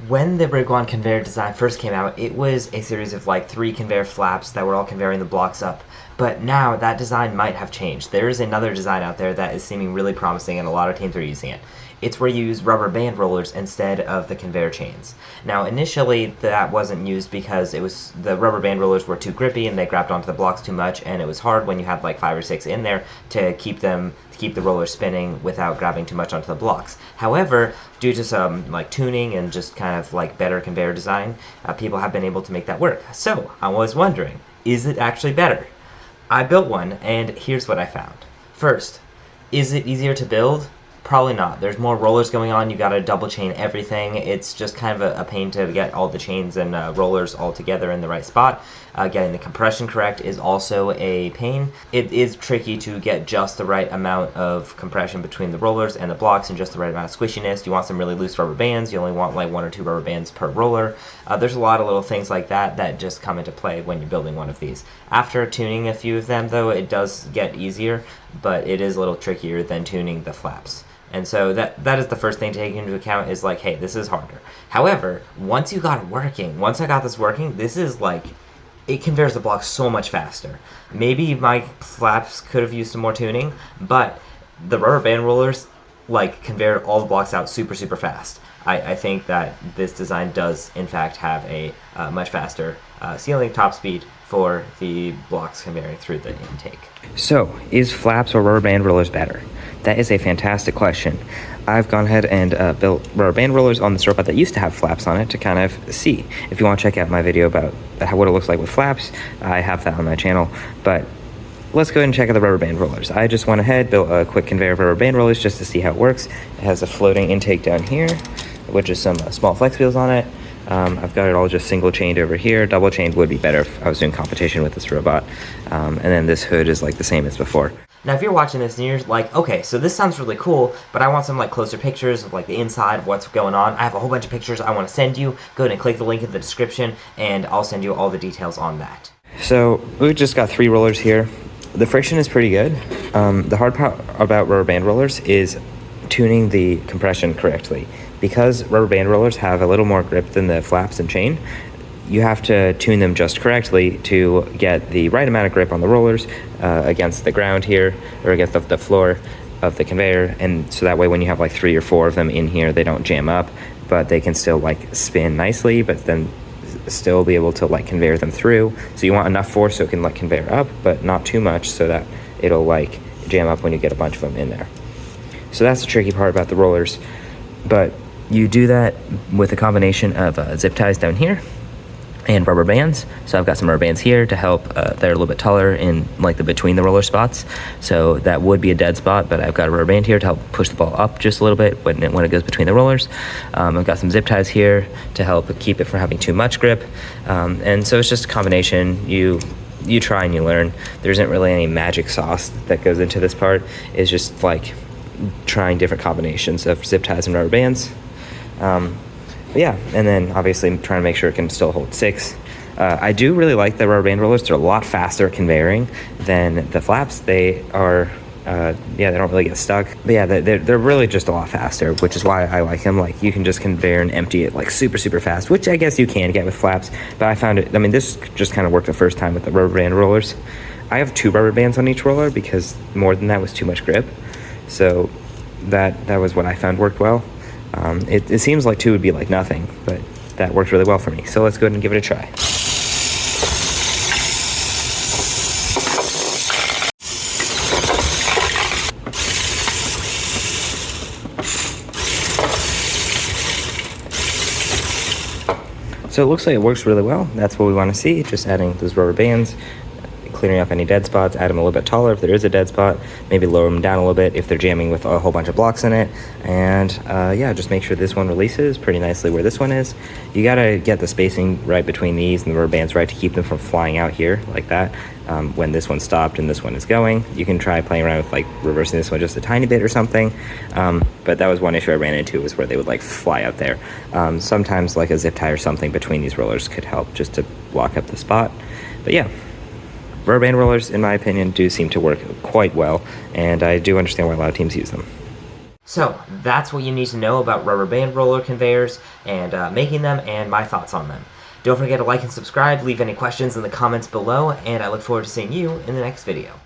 When the Rig-1 conveyor design first came out, it was a series of like 3 conveyor flaps that were all conveying the blocks up. But now that design might have changed. There is another design out there that is seeming really promising and a lot of teams are using it. It's where you use rubber band rollers instead of the conveyor chains. Now initially that wasn't used because the rubber band rollers were too grippy and they grabbed onto the blocks too much, and it was hard when you had like 5 or 6 in there to keep the roller spinning without grabbing too much onto the blocks. However, due to some like tuning and just kind of like better conveyor design, people have been able to make that work. So I was wondering, is it actually better? I built one, and here's what I found. First, is it easier to build? Probably not. There's more rollers going on. You got to double chain everything. It's just kind of a pain to get all the chains and rollers all together in the right spot. Getting the compression correct is also a pain. It is tricky to get just the right amount of compression between the rollers and the blocks and just the right amount of squishiness. You want some really loose rubber bands. You only want like 1 or 2 rubber bands per roller. There's a lot of little things like that that just come into play when you're building one of these. After tuning a few of them, though, it does get easier, but it is a little trickier than tuning the flaps. And so that is the first thing to take into account, is like, hey, this is harder. However, once you got it working, once I got this working, this is like, it conveys the blocks so much faster. Maybe my flaps could have used some more tuning, but the rubber band rollers like convey all the blocks out super, super fast. I think that this design does in fact have a much faster ceiling top speed for the blocks conveying through the intake. So, is flaps or rubber band rollers better? That is a fantastic question. I've gone ahead and built rubber band rollers on this robot that used to have flaps on it to kind of see. If you want to check out my video about what it looks like with flaps, I have that on my channel. But let's go ahead and check out the rubber band rollers. I just went ahead, built a quick conveyor of rubber band rollers just to see how it works. It has a floating intake down here, which is some small flex wheels on it. I've got it all just single chained over here. Double chained would be better if I was doing competition with this robot. And then this hood is like the same as before. Now if you're watching this and you're like, okay, so this sounds really cool, but I want some like closer pictures of like the inside, what's going on. I have a whole bunch of pictures I want to send you. Go ahead and click the link in the description and I'll send you all the details on that. So we just got 3 rollers here. The friction is pretty good. The hard part about rubber band rollers is tuning the compression correctly. Because rubber band rollers have a little more grip than the flaps and chain, you have to tune them just correctly to get the right amount of grip on the rollers against the ground here, or against the floor of the conveyor, and so that way when you have like 3 or 4 of them in here, they don't jam up, but they can still like spin nicely, but then still be able to like conveyor them through. So you want enough force so it can like conveyor up, but not too much so that it'll like jam up when you get a bunch of them in there. So that's the tricky part about the rollers, but you do that with a combination of zip ties down here and rubber bands. So I've got some rubber bands here to help. They're a little bit taller in like the between the roller spots, so that would be a dead spot, but I've got a rubber band here to help push the ball up just a little bit when it goes between the rollers. I've got some zip ties here to help keep it from having too much grip, and so it's just a combination. You try and you learn. There isn't really any magic sauce that goes into this part. It's just like trying different combinations of zip ties and rubber bands. But yeah, and then obviously trying to make sure it can still hold 6. I do really like the rubber band rollers. They're a lot faster at conveying than the flaps. They are, they don't really get stuck. But yeah, they're really just a lot faster, which is why I like them. Like you can just conveyor and empty it like super, super fast, which I guess you can get with flaps. But I found it, I mean, this just kind of worked the first time with the rubber band rollers. I have 2 rubber bands on each roller because more than that was too much grip. So that was what I found worked well. It seems like 2 would be like nothing, but that worked really well for me. So let's go ahead and give it a try. So it looks like it works really well. That's what we want to see, just adding those rubber bands, clearing up any dead spots, add them a little bit taller if there is a dead spot, maybe lower them down a little bit if they're jamming with a whole bunch of blocks in it, and yeah, just make sure this one releases pretty nicely where this one is. You gotta get the spacing right between these and the rubber bands right to keep them from flying out here like that. When this one stopped and this one is going, you can try playing around with like reversing this one just a tiny bit or something, but that was one issue I ran into, was where they would like fly out there. Sometimes like a zip tie or something between these rollers could help just to lock up the spot. But yeah, rubber band rollers, in my opinion, do seem to work quite well, and I do understand why a lot of teams use them. So that's what you need to know about rubber band roller conveyors and making them and my thoughts on them. Don't forget to like and subscribe, leave any questions in the comments below, and I look forward to seeing you in the next video.